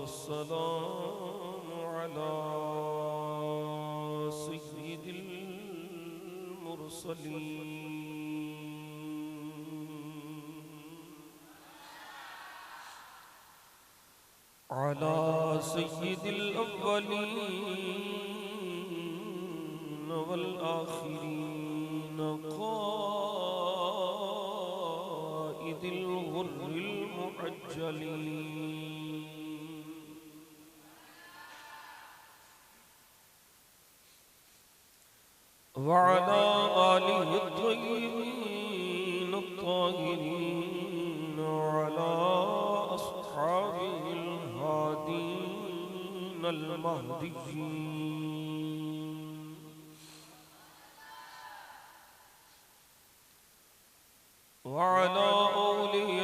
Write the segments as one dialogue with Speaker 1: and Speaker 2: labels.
Speaker 1: वस्सलाम अला सय्यिदिल मुरसलीन अला सय्यिदिल अव्वलीन वल आखिरीन क़ाइदिल गुर्रिल मुअज्जलीन वअला आलिहि त्वय्यिबीन अत्ताहिरीन वअला अस्हाबिहिल हादीन अल महदिय्यीन वअला औलियाइहिल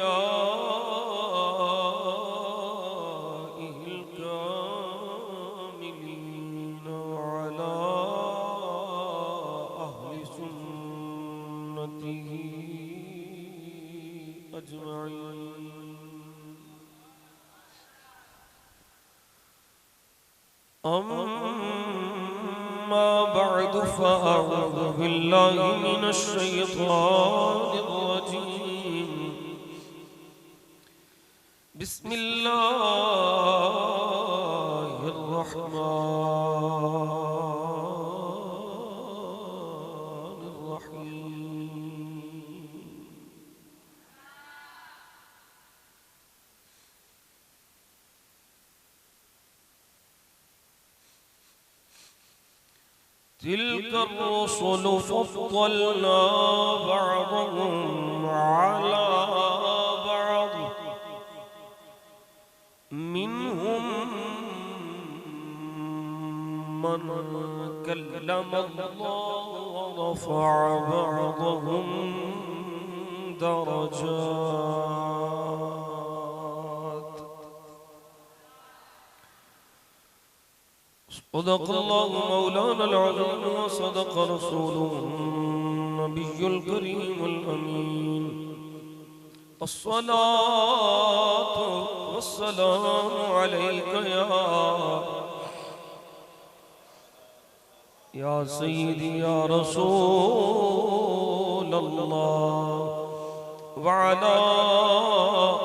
Speaker 1: कामिलीन वअला अहलि सुन्नतिही अजमईन अम्मा बअदु फ़अऊज़ु बिल्लाहि मिनश शैतानिर रजीम बिस्मिल्लाहिर रहमानिर रहीम तिल्कर रुसुलु फ़द्दलना बअदहुम अला बअद मिनहुम मन कल्लमल्लाह व रफ़अ बअदहुम दरजात सदक़ल्लाहु मौलाना अल-अज़ीम व सदक़ रसूलुहु नबियुल करीमुल अमीन अस्सलातु वस्सलामु अलैका या सय्यदी या रसूलल्लाह व अला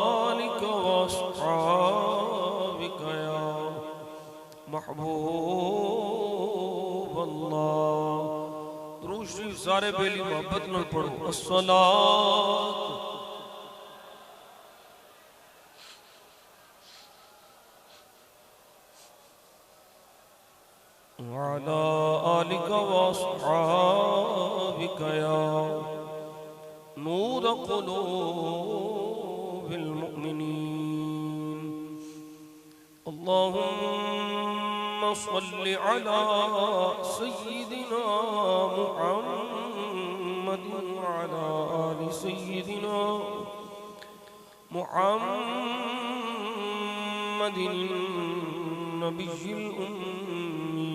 Speaker 1: आलिका व अस्हाबिका या महबूब अल्लाह। दुरूद शरीफ सारे बेली मोहब्बत नाल पढ़ो। अस्सलात अला आलिका व अस्हाबिका या नूर क़ुलूबिल मुमिनीन। अल्लाहुम्मा सल्लि अला सय्यिदिना मुहम्मद व अला आलि सय्यिदिना मुहम्मदिन नबिय्यिल उम्मी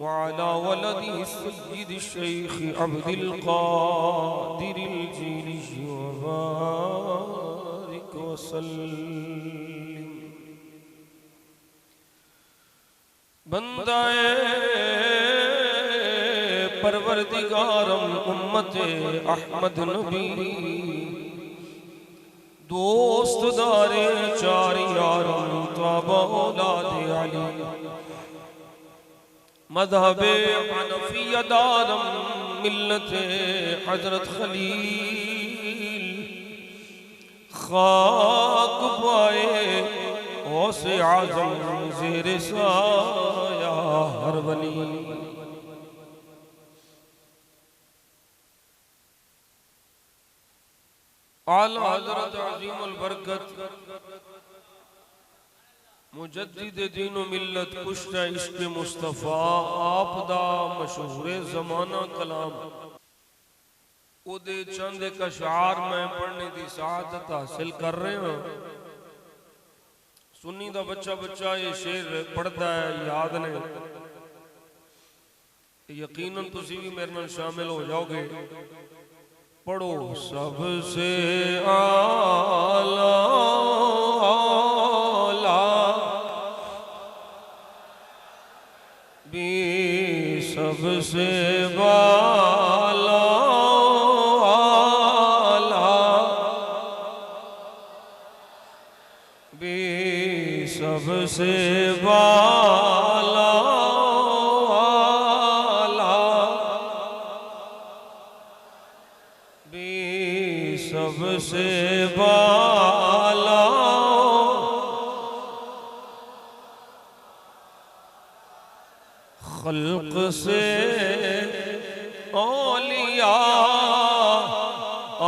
Speaker 1: व अला वलदिहि सय्यिदि शेख अब्दुल क़ादिरिल जीली व बारिक व सल्लिम। बंदाए परवरदिगारम उम्मते अहमद नबी दोस्त दारे चार यारम तबा औलादे अली मज़हबे हनफिया दारम मिल्लते हज़रत खलील खाक पाए औसे आज़म ज़ेरे साया हर वली। आला हज़रत अज़ीमुल बरकत मुजद्दिद दीन व मिल्लत कुश्ता इश्क़ मुस्तफ़ा आपदा मशहूर ज़माना कलाम उदे चंद एक अशआर मैं पढ़ने की सआदत हासिल कर रहे हैं। सुन्नी दा बच्चा बच्चा ये शेर पढ़ता है, याद ने, यकीनन तुसी भी मेरे नाल शामिल हो जाओगे। पढ़ो। सबसे आला सबसे वाला भी सबसे वाला भी सबसे वाला खल्क से औलिया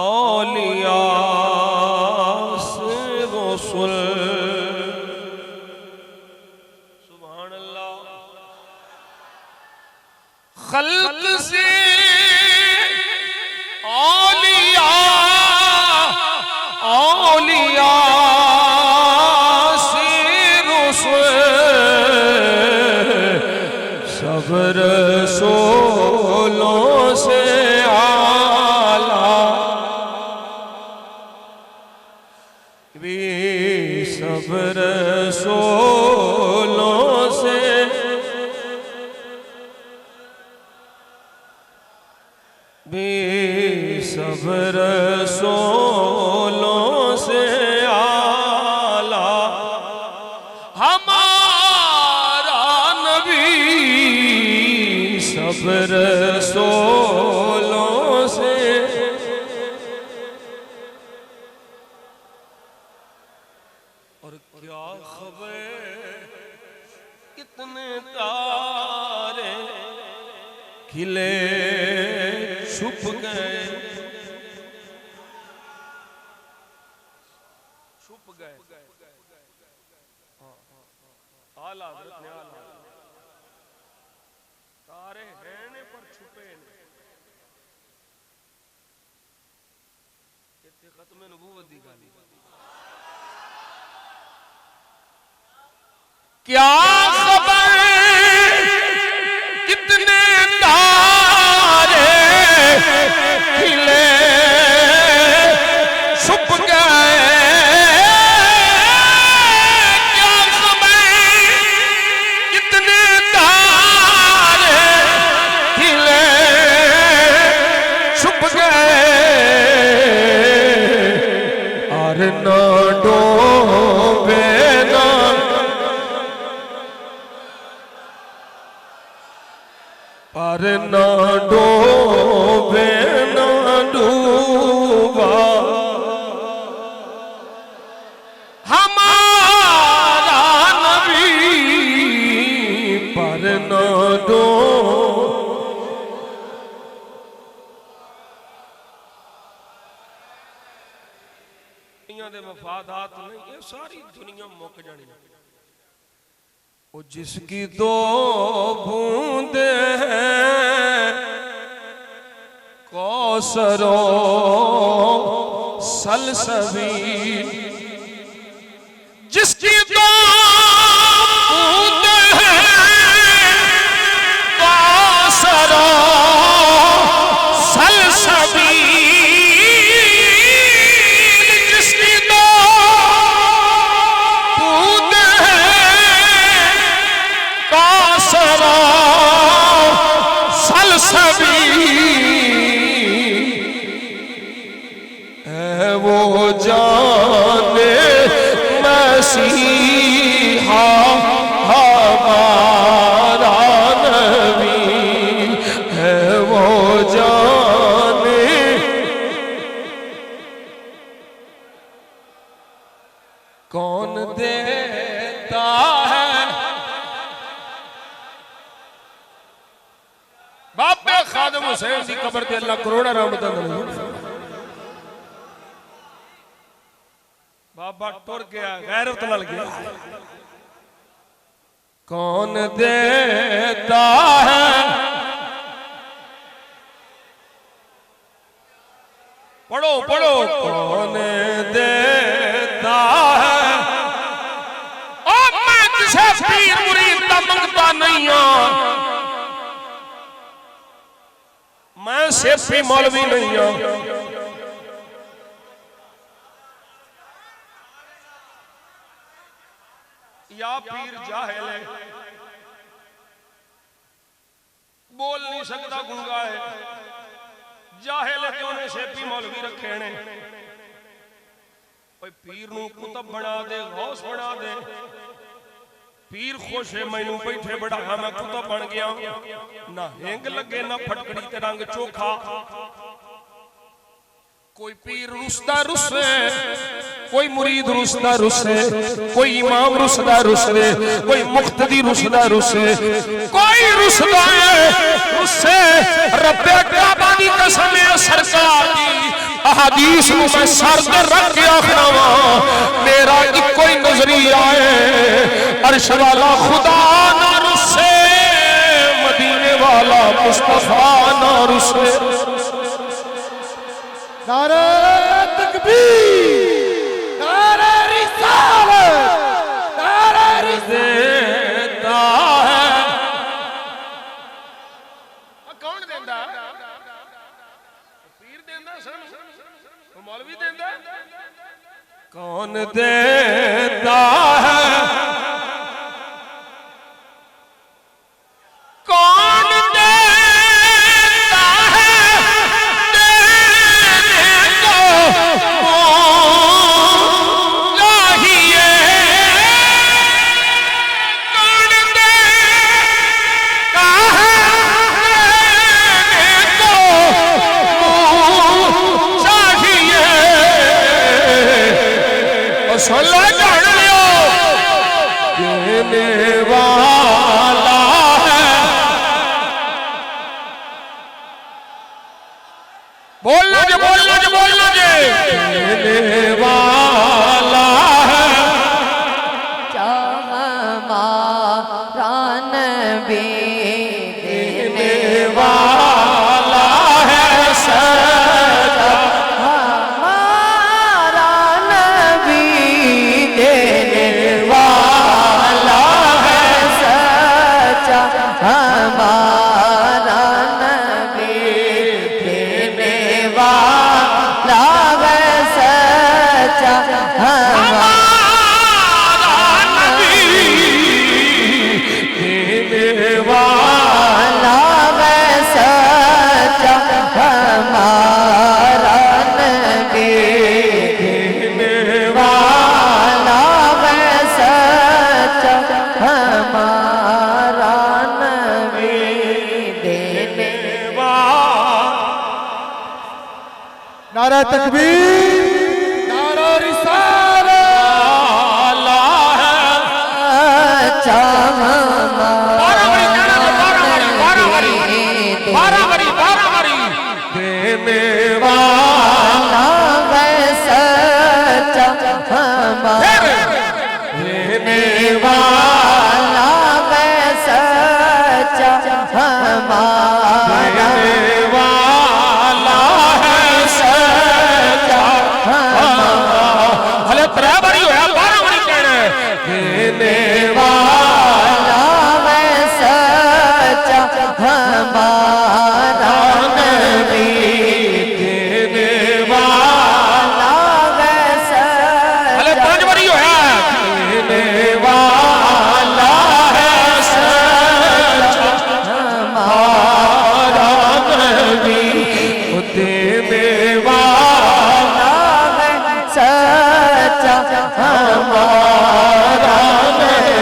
Speaker 1: औलिया से रसूल सुभान अल्लाह। खल्क से औलिया औलिया से रसूल सब रसूलों से आला भी सब रसूलों से भी सब रसूलों से आला हमारा नबी सब रसूलों से और क्या खबर कितने तारे खिले छुप गए आला तारे हैं पर छुपे ने इत्थे खत्म नबूवत दी गल क्या खबर कितने तारे खिले छुप गए क्या खबर कितने तारे खिले छुप गए और न डूबे ना पर न डूबे न डूबा हमारा नबी पर न दुनिया दे मफादात नहीं ये सारी दुनिया मुक जानी वो जिसकी दो बूंदे हैं कौसरो सलसबील जिसकी दो बूंदे हैं कौसरो सलसबील जिसकी दो बूंदे कासरा सलसबील है वो जाने मसीहा हमारा नबी है वो जाने कौन देता है बाबे खादम हुसैन की कब्र ते अल्लाह करोड़ा रहमतां दे बाबा टुर गया गैरत नाल गया कौन देता है पढ़ो पढ़ो कौन देता है ओ मैं किसी पीर मुरीद दा मंगता नहीं हां मैं सेफी मौलवी नहीं हूं या पीर जाहिल है बोल नहीं सकता, गूंगा है, जाहिल है कि उन्हें शेपी मौलवी रखे ने। पीर नू कुतब बना दे, गौस बना दे, पीर खुश है मैनू बैठे बढ़ाया मैं कुतब बन गया, ना हिंग लगे ना फटकड़ी ते रंग चोखा। कोई पीर रुसदा रुसे, कोई मुरीद रुसदा रुसे, कोई इमाम रुसदा रुसे, कोई मुक्तदी रुसदा रुसे, कोई रुसदा रुसे। रब्बे काबा दी कसम है सरकार दी, अहादीस में मैं सर ते रख के आखना वा, मेरा इको ही नजरिया है, अर्श वाला खुदा ना रुसे, मदीने वाला मुस्तफा ना रुसे।
Speaker 2: नारे तकबीर, नारे रिसालत, नारे
Speaker 1: देता है। कौन देंदा? पीर देंदा सन, मौलवी देंदा? कौन देता है? कौन देता है? सोला जान लियो देने वाला है। बोलना जे, बोलना जे, बोलना जे, देने वाला है।
Speaker 3: हमारा नबी
Speaker 1: देने वाला है सदा,
Speaker 3: हमारा नबी
Speaker 1: देने वाला है
Speaker 3: सच्चा, हमारा नबी देने वाला है सच्चा,
Speaker 1: हमारा नबी देने वाला
Speaker 3: है सच्चा, हमारा नबी
Speaker 1: देने वाला
Speaker 3: है सच्चा, हमारा नबी देने
Speaker 2: नारे तकबीर, नारे रिसालत,
Speaker 1: वाला है।
Speaker 3: सच्चा,
Speaker 1: बाराबरी देने वाला
Speaker 3: है सच्चा, हमारा
Speaker 1: देने
Speaker 3: वाला है सच्चा, हमारा
Speaker 1: वाला है सच्चा, भले बराबरी होया, बाराबरी कहना देने वाला
Speaker 3: है सच्चा, हमारा नबी
Speaker 1: देने वाला
Speaker 3: है
Speaker 1: भले
Speaker 3: सच्चा,
Speaker 1: पांच बारी होया, देने वाला है सच्चा, हमारा नबी देने वाला
Speaker 3: है सच्चा, हमारा
Speaker 1: हमारा नबी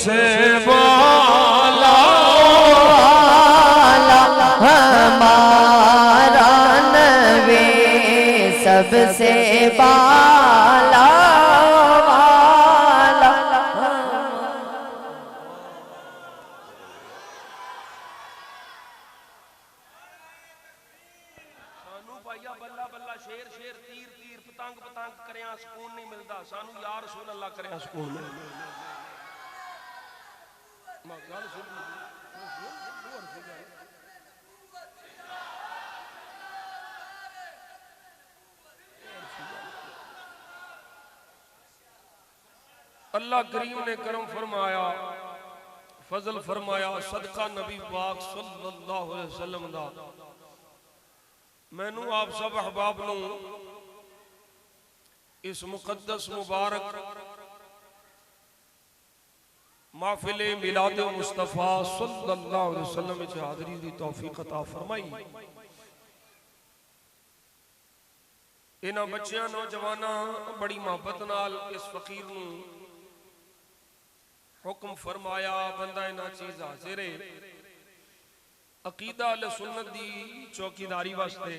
Speaker 1: सबसे बाला
Speaker 3: हमारा नबी सबसे बाला वाला।
Speaker 1: सानू भाईया बल्ला बल्ला शेर शेर तीर तीर पतंग पतंग करिया सुकून नहीं मिलता, सानू या रसूल अल्लाह करिया सुकून मिलता। गल सुन अल्लाह करीम ने करम फरमाया, फजल फरमाया, सदका नबी पाक सल्लल्लाहु अलैहि वसल्लम दा मैनू आप सब अहबाब नू इस मुकद्दस मुबारक महफिल मिलाद मुस्तफा सल्लल्लाहु अलैहि वसल्लम विच हाज़री दी तौफीक अता फरमाई। इन्हां बच्चियां नौजवानां बड़ी मोहब्बत नाल इस फकीर नू हुक्म फरमाया, बंदा इन्हां चीज हाजिर है अकीदा अहले सुन्नत दी चौकीदारी वास्ते।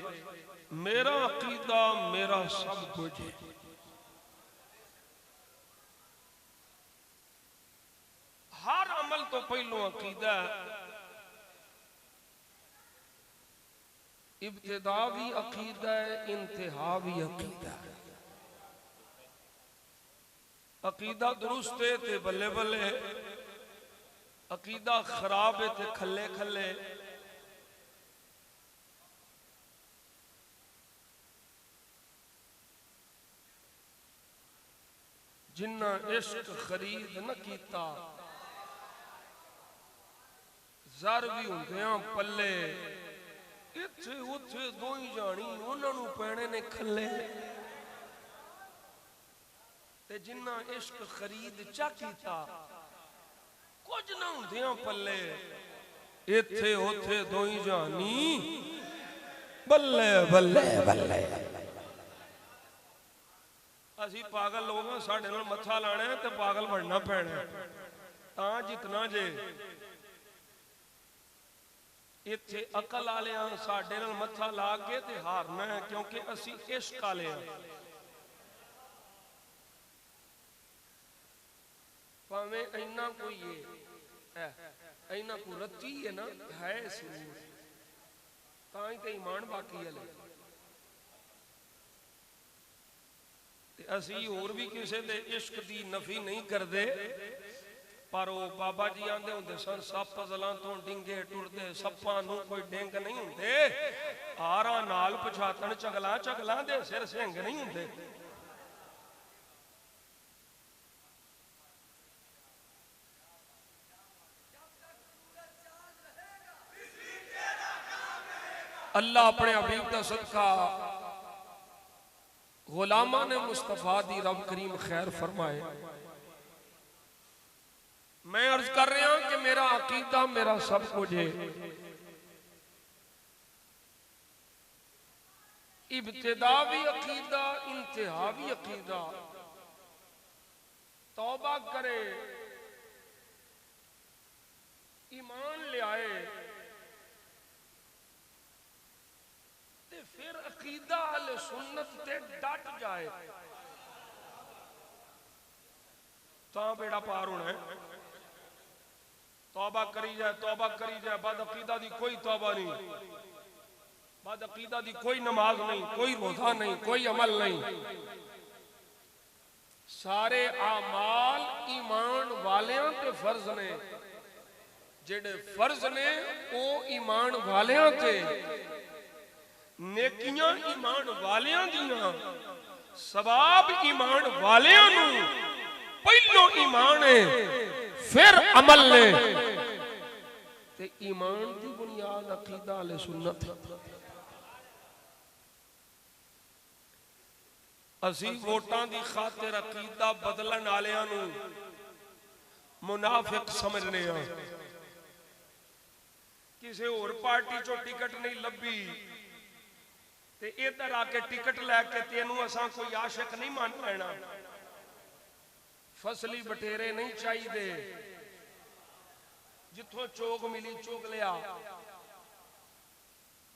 Speaker 1: मेरा अकीदा मेरा सब कुछ है। हर अमल तो पहलो अकीदा, इब्तिदा भी अकीदा है, इंतहा भी अकीदा है। अकीदा दुरुस्त है ते बल्ले बल्ले, अकीदा खराब है ते खले खले। जिन्ना इश्क खरीद न कीता, ज़र भी हुंदियां पल्ले, इत्थे उत्थे दो ही जानी, उन्हां नूं पैणे ने खले। ते जिन्ना इश्क खरीद चा कीता, कुछ ना हुंदियां पल्ले, इत्थे उत्थे दो ही जानी, बल्ले बल्ले बल्ले। असी पागल लोग हां, साडे नाल मत्था लाना है ते पागल बनना पैना तां जितना जे। इत्थे अकल वाले हां, साडे नाल मत्था ला के ते हारना है, क्योंकि असी इश्क वाले हां। भावें इन्ना कोई है इन्ना को रत्ती है ना है सुरूर, तां ही ते ईमान बाकी है। असी होर भी किसी दे इश्क दी नफी नहीं करते, पर वो बाबा जी आंदे हुंदे सन, सप अज़लां तो डिंगे टुरदे, सप्पां नूं कोई डिंग नहीं हुंदे, आरा नाल पछातन चगला चगला दे सिर सिंग नहीं हुंदे। अल्लाह अपने हबीब दा सदका गुलामा ने मुस्तफा दी रब करीम खैर फरमाए। मैं अर्ज कर रहा कि मेरा अकीदा मेरा सब कुछ है। इब्तिदा भी अकीदा, इंतहा भी अकीदा। तौबा करे, ईमान ले आए, फिर अकीदा अहले सुन्नत ते डट जाए, तां बेड़ा पार होना है। तौबा करी जाए, तौबा करी जाए, बाद अकीदा दी कोई तौबा नहीं, बाद अकीदा दी कोई नमाज नहीं, कोई रोजा नहीं, कोई अमल नहीं। सारे आमाल ईमान वालियां ते फर्ज ने, जेड़े फर्ज ने वो ईमान वालियां ते, नेकियां ईमान वालियां दियां, सवाब ईमान वालियां नूं। पहलो ईमान है, फिर अमल ने, ते ईमान दी बुनियाद अकीदा अहले सुन्नत। असी वोटां दी खातिर अकीदा बदलन वालियां नूं मुनाफिक समझने आ। किसी होर पार्टी चो टिकट नहीं लभी ते इधर आके टिकट लैके तेनू असां कोई आशिक नहीं मान लेना। फसली बटेरे नहीं चाहिए, जिथों चोग मिली चुग लिया।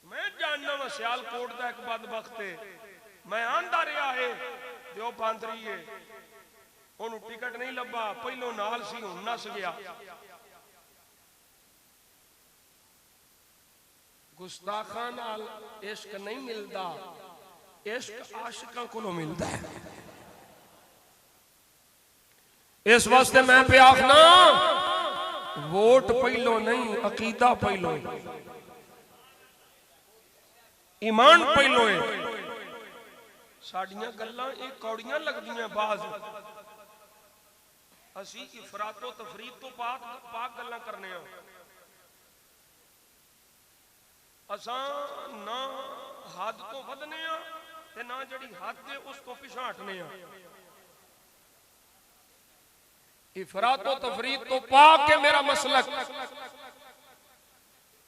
Speaker 1: मैं जानना वा सियालकोट का एक बदबख्त है, मैं आंदा रहा है जो बांदरी है, ओनू टिकट नहीं लभा, पहलों नाल सी हुण नस गया। गुस्ताखां नाल इश्क नहीं मिलता, इश्क आशिकां कोलों मिलता है। इस वास्ते मैं पे आखना वोट पहलो नहीं, अकीदा पहलो, ईमान पहलो है। साडियां गल्लां ये कौड़ियां लगदियां बाज, असी इफरातो तफरीद तो पाक गल्लां करने आ। असां ना हद तो वधने आ ते ना जड़ी हद है उस तो पिछा हटने आ। इफरातो तफरीद तो पाक है मेरा मसलक,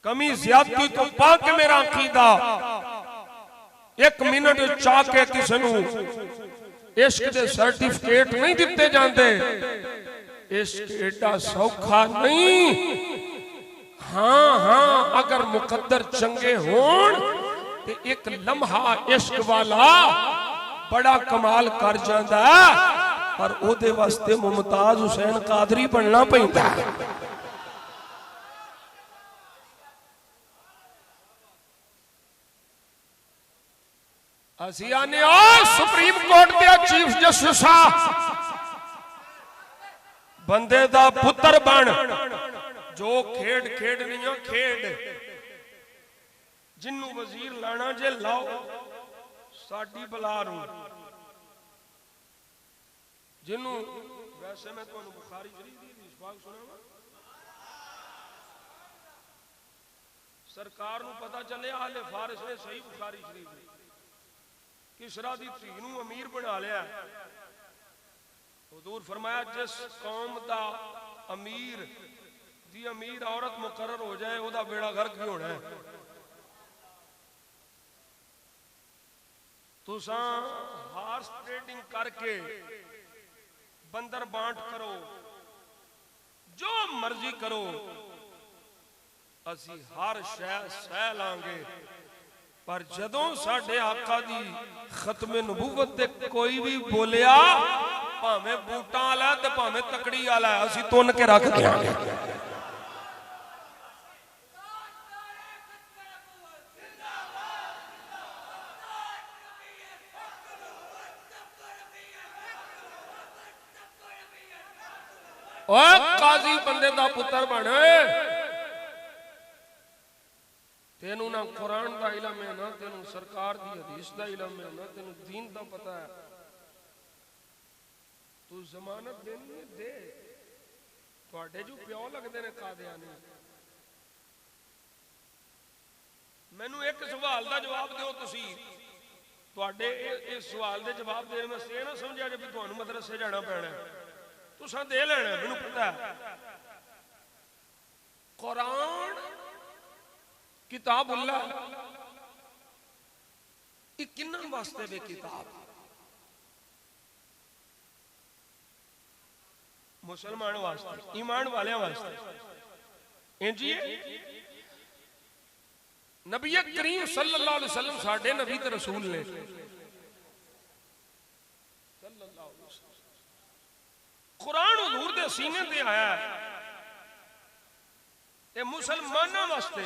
Speaker 1: कमी ज्यादती तो पाक है मेरा अकीदा। एक मिनट चाह के किसी नूं इश्क दे सर्टिफिकेट नहीं दिते जाते। इश्क एडा सौखा नहीं। हाँ हाँ, अगर मुकद्दर चंगे होण ते एक लम्हा इश्क वाला बड़ा कमाल कर जांदा, पर ओदे वास्ते मुमताज हुसैन कादरी बनना पैंदा। असी आने सुप्रीम कोर्ट के चीफ जस्टिस बंदे दा पुत्र बन, जो खेड खेडनी है खेड, जिन्नू वजीर लाना जे लाओ, साडी बला रू जिन्नू। वैसे मैं तुहानू बुखारी शरीफ दी इशफाक सुनावा, सरकार नू पता चले आले फारिस ने सही बुखारी शरीफ किसरा दी धी नू अमीर बना लिया। हुजूर फरमाया जिस कौम दा अमीर दी अमीर औरत मुकर्रर हो जाए ओदा बेड़ा गर्क ही होना है। तुसां हार्स ट्रेडिंग करके बंदर बांट करो, जो मर्जी करो, असी हर शय सह लांगे, पर जदों साडे आका दी खत्मे नबूवत ते कोई भी बोलिया, भावें बूटां वाला ते भावें तकड़ी वाला, असी तुन के रख देंगे। काजी बंदे दा पुत्र बने, तेनू ना कुरान दा इलम है, ना तेनू सरकार दी हदीस दा इलम है, ना तेनू दीन दा पता है। तू जमानत देनी दे, तुहाडे जो प्यो लगदे ने कादियानी। मैनू एक सवाल दा जवाब दिओ तुसी, तुहाडे इस सवाल दे जवाब देने में ये ना समझिया जे भी तुहानू मदरसे जाना पैना है, तुसां दे लेना, मैनू पता है। कुरान किताबुल्लाह ये किन्ना वास्ते वे किताब? मुसलमान वास्ते, ईमान वाले वास्ते। इंजी नबी करीम सल्लल्लाहु अलैहि वसल्लम साडे नबी ते रसूल ने सल्लल्लाहु अलैहि वसल्लम। कुरान हुजूर दे सीने ते आया है, ये मुसलमानों वास्ते।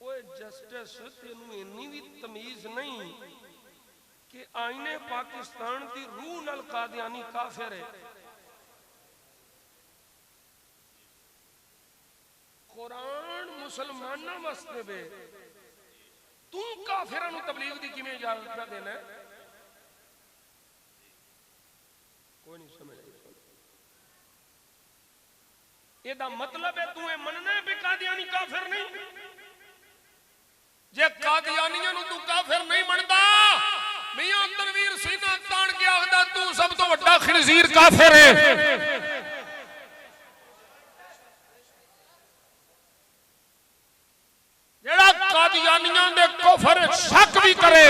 Speaker 1: ओए जस्टिस, तेनू इन्नी भी तमीज नहीं कि आईने पाकिस्तान की रूह नाल कादियानी काफिर है। कुरान मुसलमानों वास्ते वे, तू काफिरां नू तबलीग दी किवें इजाजत देना है? कोई नहीं समझ। एदा मतलब है तू ये मनना है भी कादियानी काफिर नहीं? जे कादियानियां नू तू काफिर नहीं मनदा, मियां तनवीर सीना तान के आखदा तू सब तो बड़ा खिनजीर काफिर है। जेड़ा कादियानियां दे कुफर शक भी करे,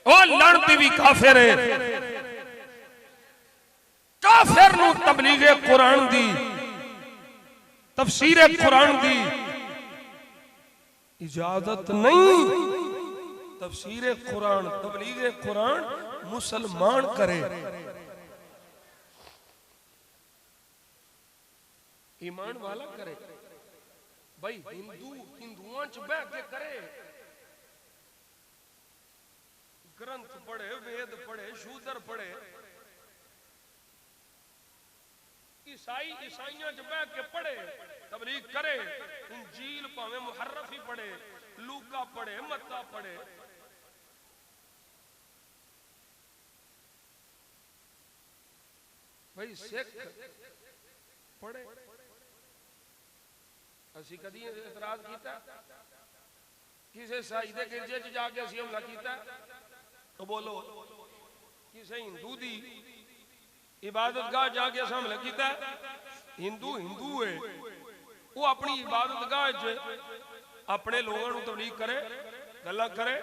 Speaker 1: ओ लड़ती भी काफिर है। काफिर नू तबलीग कुरान दी तफसीर कुरान दी इजाजत नहीं। तफसीर कुरान तबलीग कुरान मुसलमान करे, ईमान वाला करे। भाई हिंदू हिंदुओं च बह के करे, ग्रंथ पढ़े, वेद पढ़े, शूद्र पढ़े। ईसाई ईसाइयों च बह के पढ़े, तबलीग करे। इंजील भावे मुहर्रफ ही पढ़े, लूका पढ़े, मत्ता पढ़े। भाई सिख पढ़े। असी कदी इतराज किया किसी ईसाई के गिरजे च जाके असी हमला किया? तो बोलो। किसी हिंदू की इबादत गाह जाके अस हमला किया? हिंदू हिंदू है, वो अपनी इबादत गाह अपने लोगों को तबलीग करे, गल्लां करे।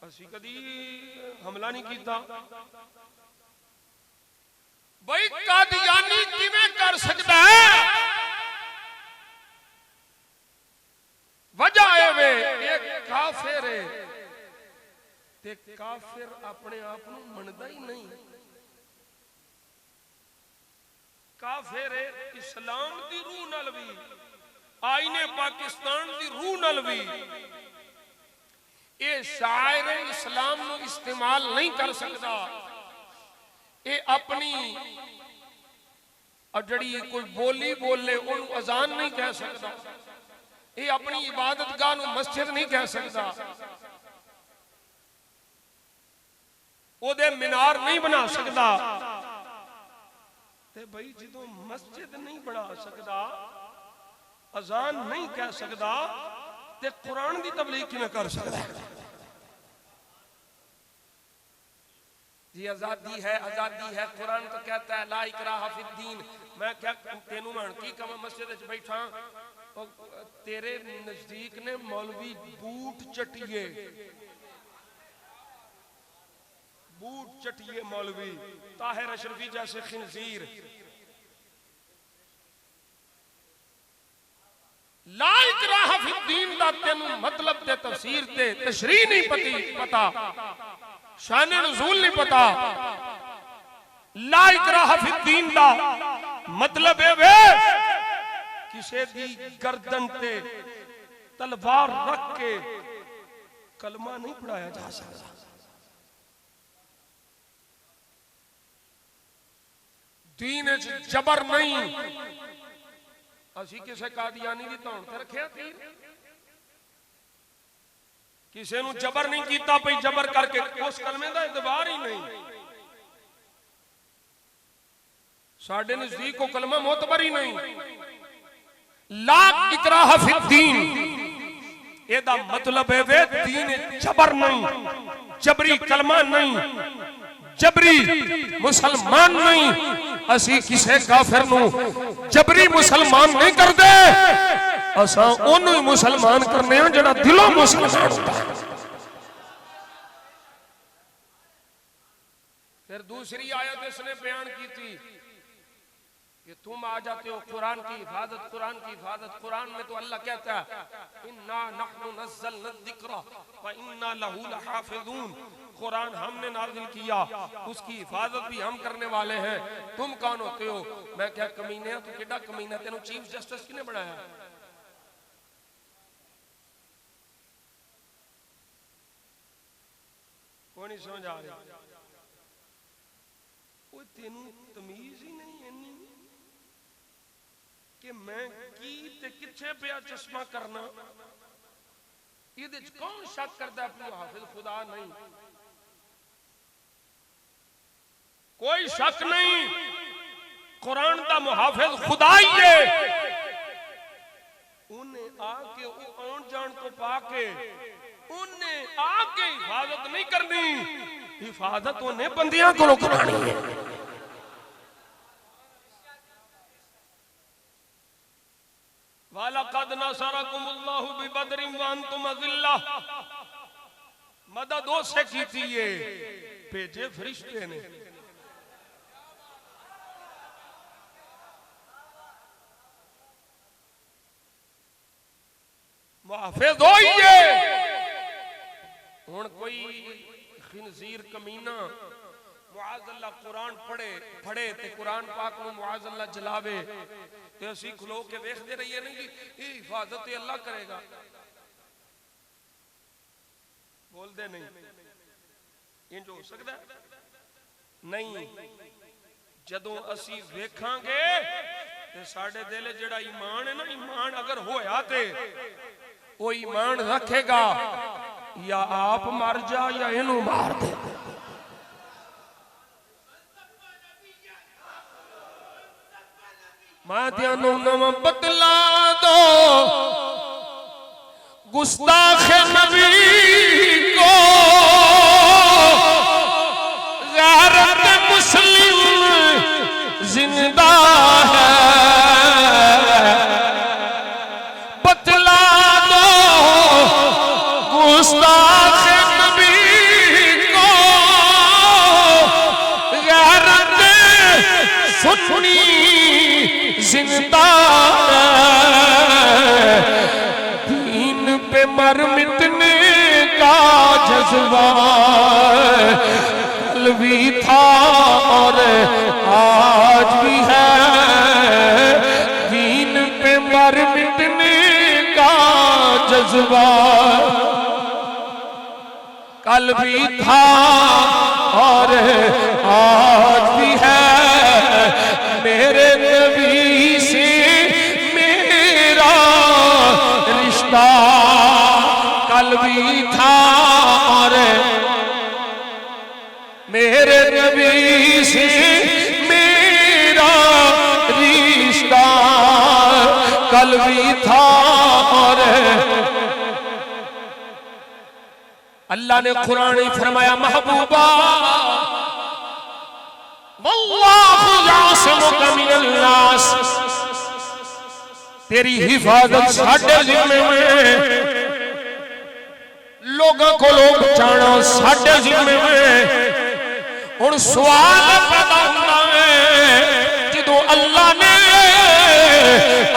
Speaker 1: असी कदी हमला नहीं किया। भाई कादियानी किवें कर सकता है? वजह है वे एक काफिर है ते काफिर अपने आप को मनदा ही नहीं। काफिर है इस्लाम दी रूह नाल भी, आईने पाकिस्तान दी रूह नाल भी ये शायर इस्लाम नु इस्तेमाल नहीं कर सकता। ये अपनी जड़ी कोई बोली बोले उन्हें अजान नहीं कह सकता। ये अपनी इबादत गाह नूं मस्जिद नहीं कह सकता। ओदे मीनार नहीं बना सकता। ते भाई जो मस्जिद नहीं बना सकता, अजान नहीं कह सकता, ते कुरान की तबलीग किवें कर सकता है? जी आजादी है। कुरान तो कहता है ला इकराह फिद्दीन। मैं क्या तेनू मैं की कहां? मस्जिद च बैठा, तेरे नजदीक ने मौलवी बूट चटिए मौलवी ताहिर अशरफी जैसे खिंजीर। ला इकराह फिद्दीन दा तेनू मतलब ते तफसीर ते तशरीह नहीं पता, शान नुज़ूल नहीं पता। ला इकराह फिद्दीन दा मतलब है वे किसी दी गर्दन ते तलवार रख के कलमा नहीं पढ़ाया जा सकता। दीन जबर नहीं। असी किसी कादियानी की धौन ते रखिया तीर, किसी नू जबर नहीं किया। भाई जबर करके उस कलमे का एतबार ही नहीं। साडे नजदीक को कलमा मोतबर ही नहीं। ला इकराह फिद्दीन एदा मतलब है वे दीन जबर नहीं, जबरी कलमा नहीं, जबरी मुसलमान नहीं। असी किसी काफिर नू जबरी मुसलमान नहीं करते, असा ओनू ही मुसलमान करने जड़ा दिलों मुसलमान होता है। फिर दूसरी आयत इसने बयान की थी कि तुम आ जाते हो कुरान की हिफाजत। कुरान में तो अल्लाह कहता है इन्ना नहनु नज़्ज़लना ज़िक्रा व इन्ना लहू लहाफ़िज़ून। कुरान हमने नाज़िल किया, उसकी हिफाजत भी हम करने वाले हैं। तुम कौन होते हो? मैं क्या कमीने? तू कितना कमीना? तेनू चीफ जस्टिस किने बनाया? कोई नहीं समझ आ रहा। वो तेनू तमीज ही नहीं इन्नी कि मैं की ते किथे पिया चश्मा करना। ये कौन शक करता है अपनी हाफिज खुदा नहीं? कोई शक नहीं, कुरान का मुहाफिज खुदा ही है। उन्हें आके आन जान को पाके उन्हें आके हिफाजत नहीं करनी, हिफाजत उन्हें बंदियां को करानी है। वलक़द नसरकुमुल्लाहु बिबदरिन व अंतुम अज़िल्ला। मदद उससे की थी, ये भेजे फरिश्ते ने। मुहाफिज होइए। हुण कोई खिनजीर कमीना मुआज़ल्ला कुरान पढ़े ते कुरान पाक नूं मुआज़ल्ला जलावे ते असीं खलो के वेखदे रहिए नहीं जी ये हिफाजत अल्लाह करेगा। बोलदे नहीं इंज हो सकदा नहीं। जदों असीं वेखांगे ते साडे दिल जिहड़ा ईमान है ना, ईमान अगर होया ते वो ईमान रखेगा या आप मर जा या इनू मार दे। मैं त्यानू नवा बदला दो गुस्ताख नबी को, गैरत मुस्लिम जिंदा है। बदला दो गुस्ताख नबी को, गैरत सुन्नी जिंदा दीन पे मर मिटने का जज्बा कल भी था और आज भी है। दीन पे मर मिटने का जज्बा कल भी था और आज भी है। मेरे नबी से मेरा रिश्ता कल भी था और मेरे नबी से मेरा रिश्ता कल भी था। और अल्लाह ने कुरान में फरमाया महबूबा वल्लाहु यासिमुका मिनन्नास, तेरी हिफाजत साडे जिम्मे में, लोगों को लोग बचाना साडे जिम्मे में। हुण सवाल पैदा होता है जदों अल्लाह ने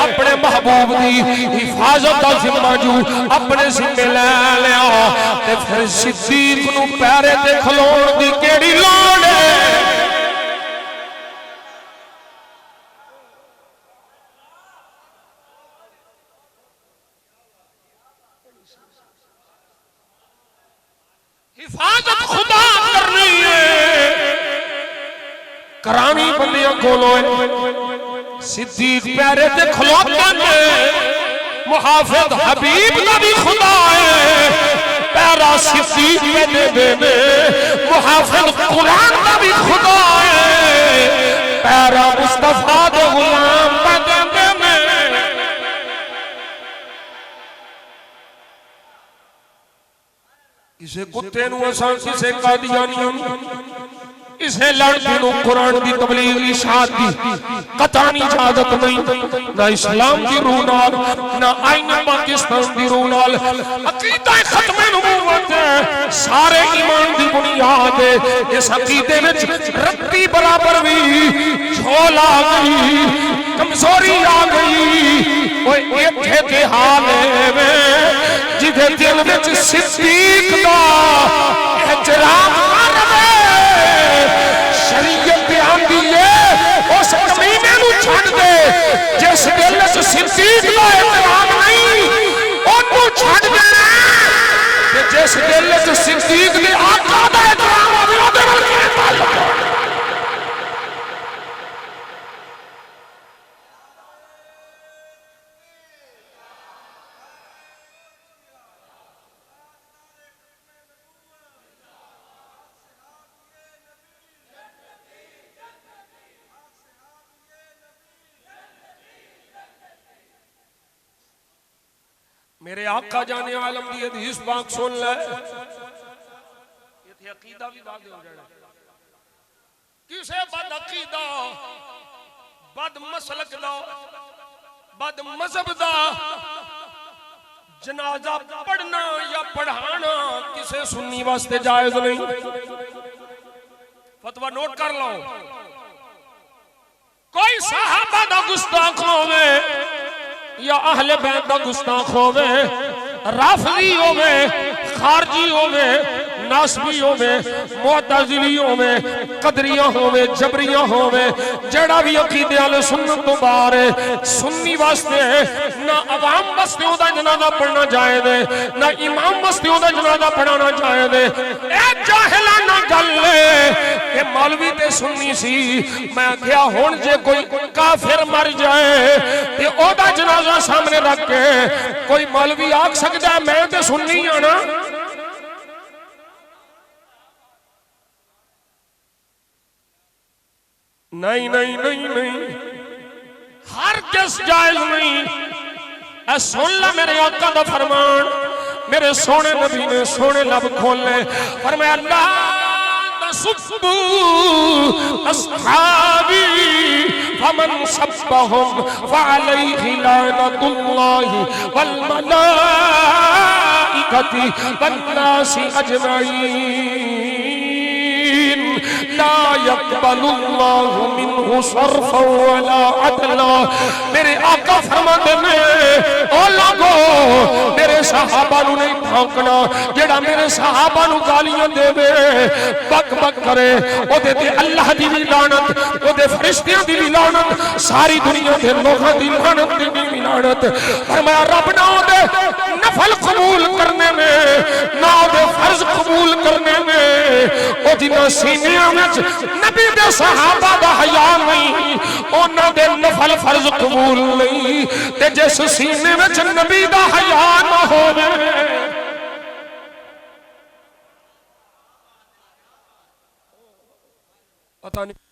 Speaker 1: अपने महबूब की हिफाजत का जिम्मा जू अपने जिम्मे ले लिया ते फिर सिद्दीक नूं पैरे ते खलोण दी केड़ी लोड़ है। हिफाजत खुदा करनी है, करानी बंदियां कोलों सिद्दीक प्यारे ते खलोते ने। मुहाफिज हबीब का भी खुदा है, प्यारा सिद्दीक ने देने। मुहाफिज कुरान का भी खुदा है, प्यारा मुस्तफा दे गुलाम का देने। किसे कुत्ते नूं असां किसे कादियानियों इसे लड़के नूं कुरान की तबलीग इशाद दी कतानी इजाजत नहीं। ना इस्लाम की रूह नाल ना आईन पाकिस्तान की रूह नाल। अकीदा खत्मे नबूवत है, सारे ईमान की बुनियाद है। इस अकीदे विच रत्ती बराबर भी झोल आ गई, कमजोरी आ गई। ओए इत्थे ते हाल है जिदे दिल विच सिद्दीक दा एहतराम करवे शरीयत आंदी है। उस कमीने नूं छड्ड दे जिस दिल च सिद्दीक दा एहतराम नहीं, ओनू छड्ड देना ते जिस दिल च सिद्दीक दे आका दा एहतराम होवे ओदे नाल की ताल्लुक। मेरे आका जाने आलम की हदीस पाक सुन ले, इथे अकीदा भी दादे हो जाना। किसे बद अकीदा बद मसलक दा बद मजहब दा जनाजा पढ़ना या पढ़ाना किसे सुन्नी वास्ते जायज नहीं। फतवा नोट कर लो। कोई सहाबा दा गुस्ताख होवे या अहले बैत दा गुस्ताख होवे राफजी होवे, खारजी होवे, नासबी होवे, मुअतज़िली होवे, कदरिया होवे, जबरिया होवे, जेड़ा भी अकीदे अहले सुन्नत तो बाहर है, सुन्नी वास्ते ना अवाम वास्ते ओदा जनाजा पढ़ना जायज़ है, ना इमाम वास्ते ओदा जनाजा पढ़ाना जायज़ है। ए जाहिलाना गल है कि मौलवी ते सुन्नी सी, मैं आख्या हुण जे कोई काफिर मर जाए ते ओदा जनाजा सामने रख के कोई मौलवी आख सकदा मैं ते सुन्नी हां ना? नहीं नहीं नहीं नहीं, हर किस जायज नहीं। ऐ सुन ला मेरे आका दा फरमान, मेरे सोने नबी ने सोने लब खोले, फरमाया ला तसब्बू अस्हाबी फमन सब्बहुम फअलैहि लानतुल्लाहि वल मलाइकति वन नासि अजमईन ला यक़बलुल्लाहु मिन्हु सर्फ़न वला अदला। मेरे आका फरमाते ने ओ लोगो मेरे सहाबा नू नहीं भौंकना, जेड़ा मेरे सहाबा नू गालियां देवे, बक बक करे, ओदे ते अल्लाह दी भी लानत, ओदे फरिश्तियां दी भी लानत, सारी दुनिया दे लोकां दी लानत दी भी लानत। फरमाया रब ना ओदे नफल कबूल करने में, ना ओदे फर्ज कबूल करने में, ओ जिन्ना सीनिया में नबी दे सहाबा दा हया नहीं, उन्हां दे नफल फर्ज कबूल नहीं, ते जिस सीने में नबी दा हया ना होवे पता नहीं